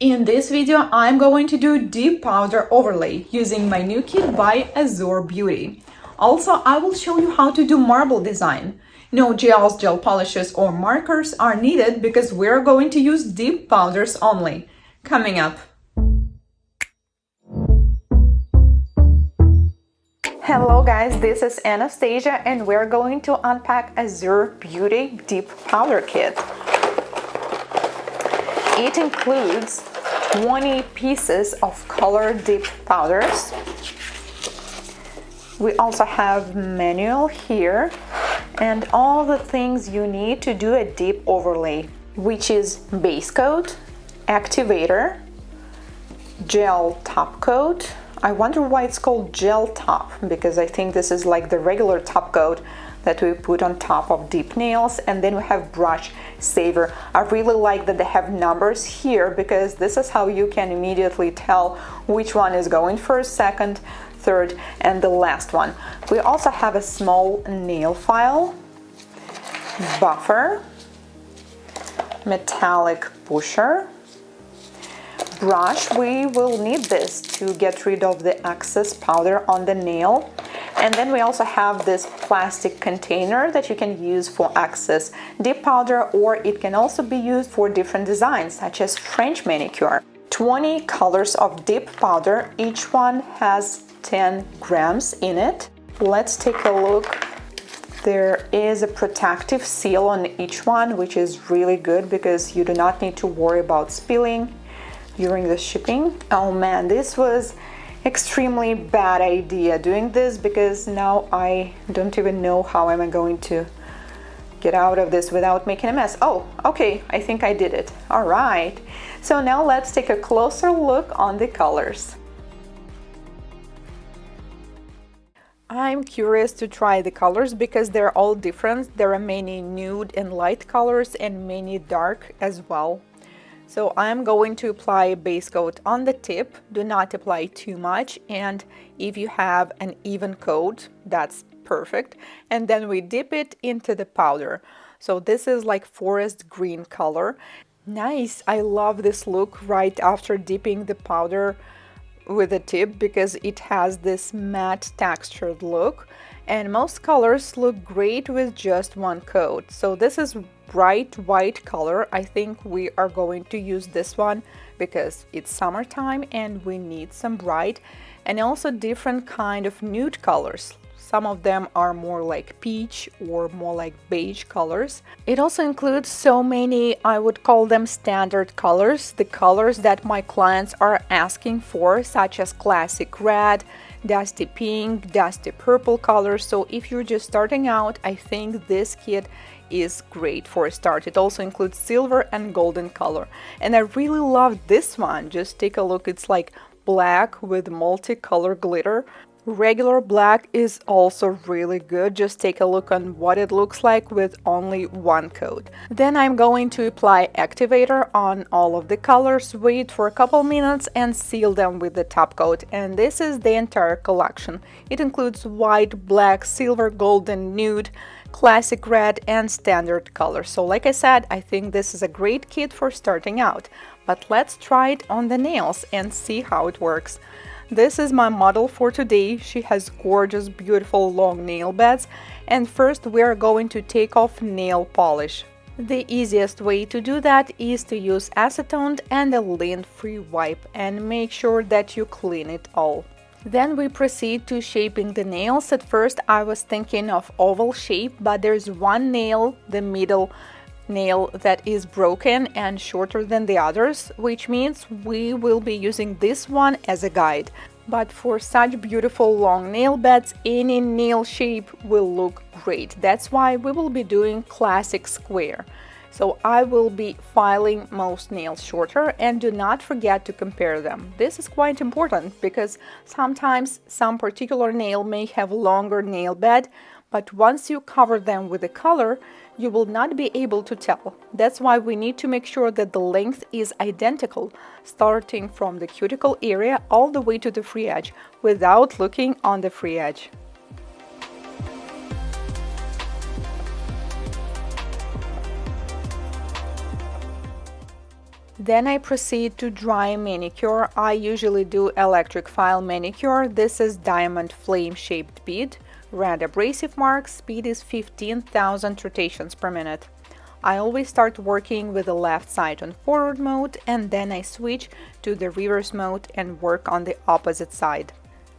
In this video, I'm going to do deep powder overlay using my new kit by Azurebeauty. Also, I will show you how to do marble design. No gels, gel polishes, or markers are needed because we're going to use deep powders only. Coming up. Hello guys, this is Anastasia and we're going to unpack Azurebeauty Deep Powder Kit. It includes 20 pieces of color deep powders. We also have manual here and all the things you need to do a deep overlay, which is base coat, activator, gel top coat. I wonder why it's called gel top, because I think this is like the regular top coat that we put on top of deep nails. And then we have brush saver. I really like that they have numbers here because this is how you can immediately tell which one is going first, second, third, and the last one. We also have a small nail file, buffer, metallic pusher, brush. We will need this to get rid of the excess powder on the nail. And then we also have this plastic container that you can use for excess deep powder, or it can also be used for different designs such as French manicure. 20 colors of deep powder, each one has 10 grams in it. Let's take a look. There is a protective seal on each one, which is really good because you do not need to worry about spilling during the shipping. Oh man, this was extremely bad idea doing this because now I don't even know how am I going to get out of this without making a mess. Oh, okay, I think I did it. All right, so now let's take a closer look on the colors. I'm curious to try the colors because they're all different. There are many nude and light colors and many dark as well. So I'm going to apply a base coat on the tip. Do not apply too much, and if you have an even coat, that's perfect. And then we dip it into the powder. So this is like forest green color. Nice, I love this look right after dipping the powder with the tip because it has this matte textured look. And most colors look great with just one coat. So this is bright white color. I think we are going to use this one because it's summertime and we need some bright and also different kind of nude colors. Some of them are more like peach or more like beige colors. It also includes so many, I would call them standard colors, the colors that my clients are asking for, such as classic red, dusty pink, dusty purple colors. So if you're just starting out, I think this kit is great for a start. It also includes silver and golden color. And I really love this one. Just take a look. It's like black with multicolor glitter. Regular black is also really good. Just take a look on what it looks like with only one coat. Then I'm going to apply activator on all of the colors, wait for a couple minutes and seal them with the top coat. And this is the entire collection. It includes white, black, silver, golden, nude, classic red and standard colors. So like I said, I think this is a great kit for starting out. But let's try it on the nails and see how it works. This is my model for today. She has gorgeous, beautiful long nail beds. And first we are going to take off nail polish. The easiest way to do that is to use acetone and a lint-free wipe and make sure that you clean it all. Then we proceed to shaping the nails. At first I was thinking of oval shape, but there's one nail, the middle nail, that is broken and shorter than the others, which means we will be using this one as a guide. But for such beautiful long nail beds, any nail shape will look great. That's why we will be doing classic square. So I will be filing most nails shorter, and do not forget to compare them. This is quite important because sometimes some particular nail may have longer nail bed, but once you cover them with the color, you will not be able to tell. That's why we need to make sure that the length is identical, starting from the cuticle area all the way to the free edge, without looking on the free edge. Then I proceed to dry manicure. I usually do electric file manicure. This is diamond flame shaped bead, red abrasive mark, speed is 15,000 rotations per minute. I always start working with the left side on forward mode and then I switch to the reverse mode and work on the opposite side.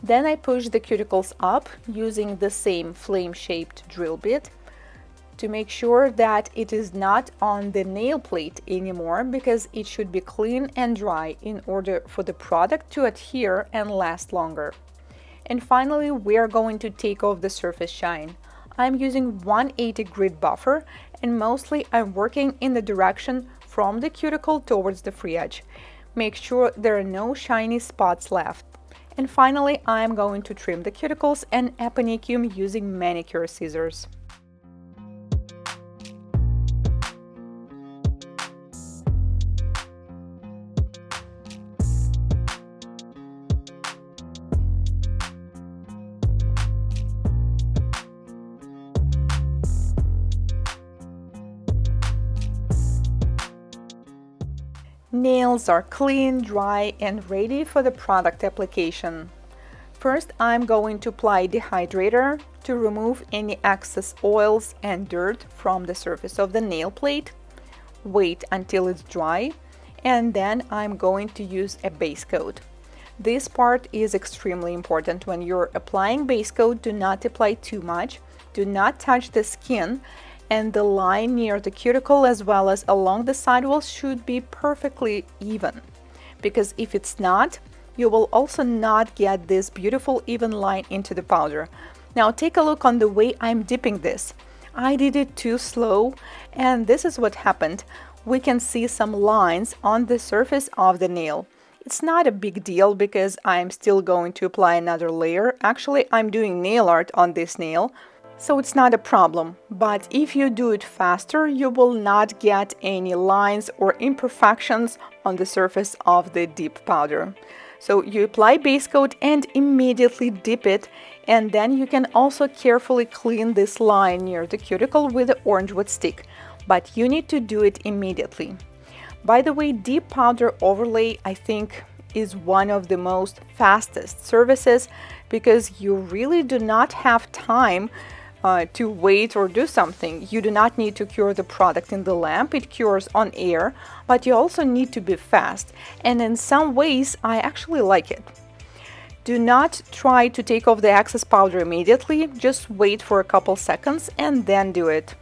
Then I push the cuticles up using the same flame shaped drill bit to make sure that it is not on the nail plate anymore, because it should be clean and dry in order for the product to adhere and last longer. And finally, we are going to take off the surface shine. I'm using 180 grit buffer and mostly I'm working in the direction from the cuticle towards the free edge. Make sure there are no shiny spots left. And finally, I'm going to trim the cuticles and aponicum using manicure scissors. Nails are clean, dry, and ready for the product application. First, I'm going to apply dehydrator to remove any excess oils and dirt from the surface of the nail plate. Wait until it's dry, and then I'm going to use a base coat. This part is extremely important. When you're applying base coat, do not apply too much, do not touch the skin, and the line near the cuticle as well as along the sidewalls should be perfectly even, because if it's not, you will also not get this beautiful even line into the powder. Now take a look on the way I'm dipping this. I did it too slow, and this is what happened. We can see some lines on the surface of the nail. It's not a big deal because I'm still going to apply another layer. Actually, I'm doing nail art on this nail, so it's not a problem. But if you do it faster, you will not get any lines or imperfections on the surface of the dip powder. So you apply base coat and immediately dip it, and then you can also carefully clean this line near the cuticle with the orange wood stick, but you need to do it immediately. By the way, dip powder overlay, I think, is one of the most fastest services, because you really do not have time to wait or do something. You do not need to cure the product in the lamp, it cures on air, but you also need to be fast, and in some ways I actually like it. Do not try to take off the excess powder immediately, just wait for a couple seconds and then do it.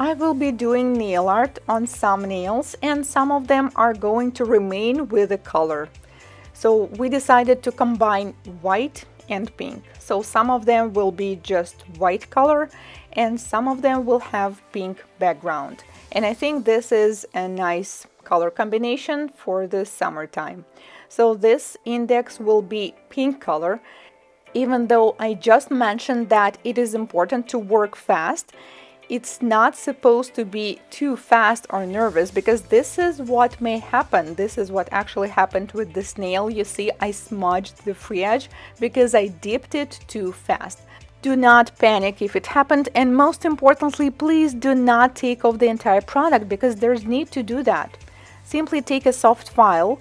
I will be doing nail art on some nails, and some of them are going to remain with the color. So we decided to combine white and pink. So some of them will be just white color and some of them will have pink background. And I think this is a nice color combination for the summertime. So this index will be pink color, even though I just mentioned that it is important to work fast. It's not supposed to be too fast or nervous, because this is what may happen. This is what actually happened with this nail. You see, I smudged the free edge because I dipped it too fast. Do not panic if it happened, and most importantly, please do not take off the entire product, because there's need to do that. Simply take a soft file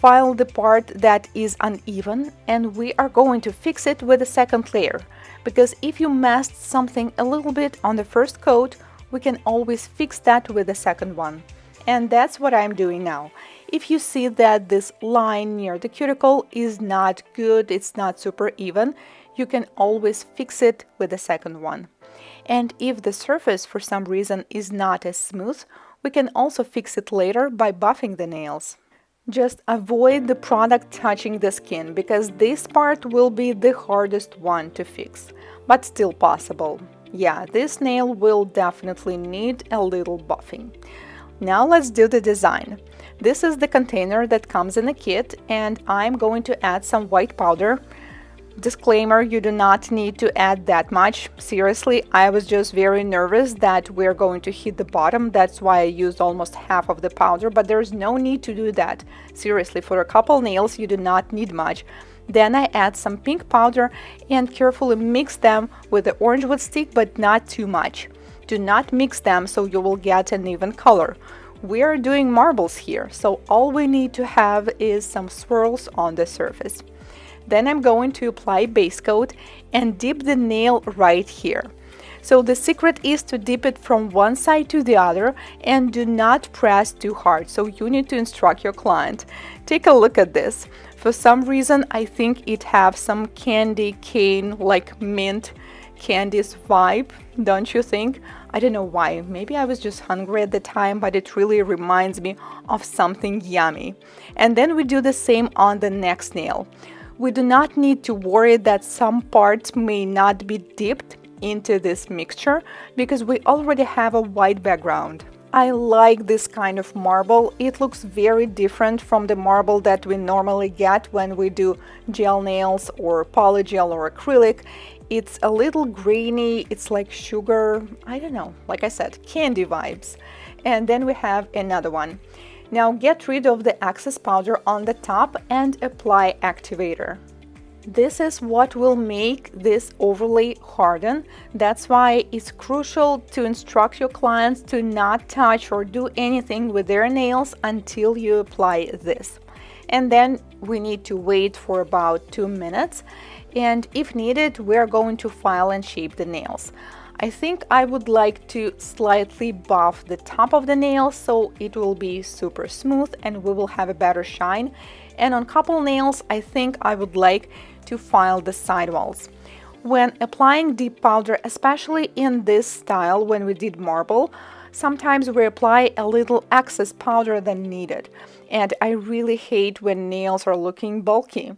the part that is uneven, and we are going to fix it with a second layer. Because if you messed something a little bit on the first coat, we can always fix that with the second one. And that's what I'm doing now. If you see that this line near the cuticle is not good, it's not super even, you can always fix it with the second one. And if the surface for some reason is not as smooth, we can also fix it later by buffing the nails. Just avoid the product touching the skin, because this part will be the hardest one to fix, but still possible. Yeah, this nail will definitely need a little buffing. Now let's do the design. This is the container that comes in a kit, and I'm going to add some white powder. Disclaimer, you do not need to add that much. Seriously, I was just very nervous that we're going to hit the bottom. That's why I used almost half of the powder, but there's no need to do that. Seriously, for a couple nails, you do not need much. Then I add some pink powder and carefully mix them with the orange wood stick, but not too much. Do not mix them so you will get an even color. We are doing marbles here, so all we need to have is some swirls on the surface. Then I'm going to apply base coat and dip the nail right here. So the secret is to dip it from one side to the other and do not press too hard. So you need to instruct your client. Take a look at this. For some reason, I think it has some candy cane, like mint candies vibe, don't you think? I don't know why. Maybe I was just hungry at the time, but it really reminds me of something yummy. And then we do the same on the next nail. We do not need to worry that some parts may not be dipped into this mixture because we already have a white background. I like this kind of marble. It looks very different from the marble that we normally get when we do gel nails or polygel or acrylic. It's a little grainy, it's like sugar, I don't know, like I said, candy vibes. And then we have another one. Now get rid of the excess powder on the top and apply activator. This is what will make this overlay harden. That's why it's crucial to instruct your clients to not touch or do anything with their nails until you apply this. And then we need to wait for about 2 minutes. And if needed, we're going to file and shape the nails. I think I would like to slightly buff the top of the nail so it will be super smooth and we will have a better shine. And on couple nails, I think I would like to file the sidewalls. When applying deep powder, especially in this style when we did marble, sometimes we apply a little excess powder than needed. And I really hate when nails are looking bulky.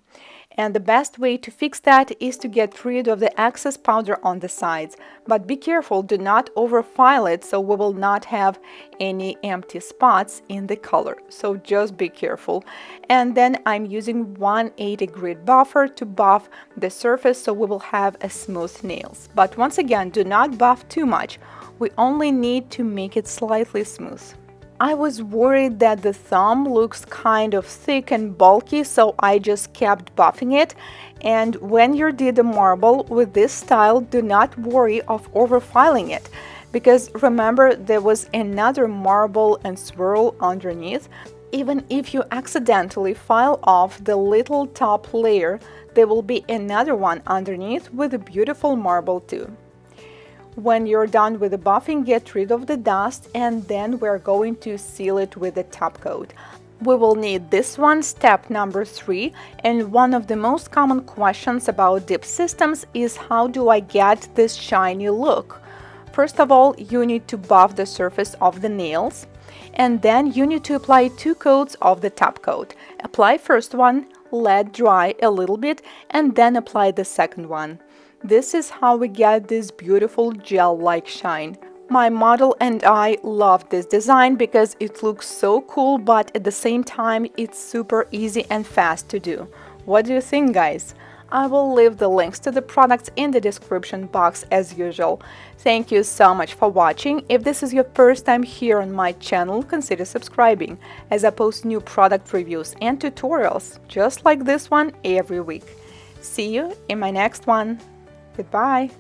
And the best way to fix that is to get rid of the excess powder on the sides. But be careful, do not overfile it so we will not have any empty spots in the color. So just be careful. And then I'm using 180 grit buffer to buff the surface so we will have a smooth nails. But once again, do not buff too much. We only need to make it slightly smooth. I was worried that the thumb looks kind of thick and bulky, so I just kept buffing it. And when you did the marble with this style, do not worry of overfiling it, because remember there was another marble and swirl underneath. Even if you accidentally file off the little top layer, there will be another one underneath with a beautiful marble too. When you're done with the buffing, get rid of the dust and then we're going to seal it with the top coat. We will need this one, step number 3, and one of the most common questions about dip systems is how do I get this shiny look? First of all, you need to buff the surface of the nails and then you need to apply 2 coats of the top coat. Apply first one, let dry a little bit and then apply the second one. This is how we get this beautiful gel-like shine. My model and I love this design because it looks so cool, but at the same time it's super easy and fast to do. What do you think, guys? I will leave the links to the products in the description box as usual. Thank you so much for watching. If this is your first time here on my channel, consider subscribing, as I post new product reviews and tutorials just like this one every week. See you in my next one. Goodbye.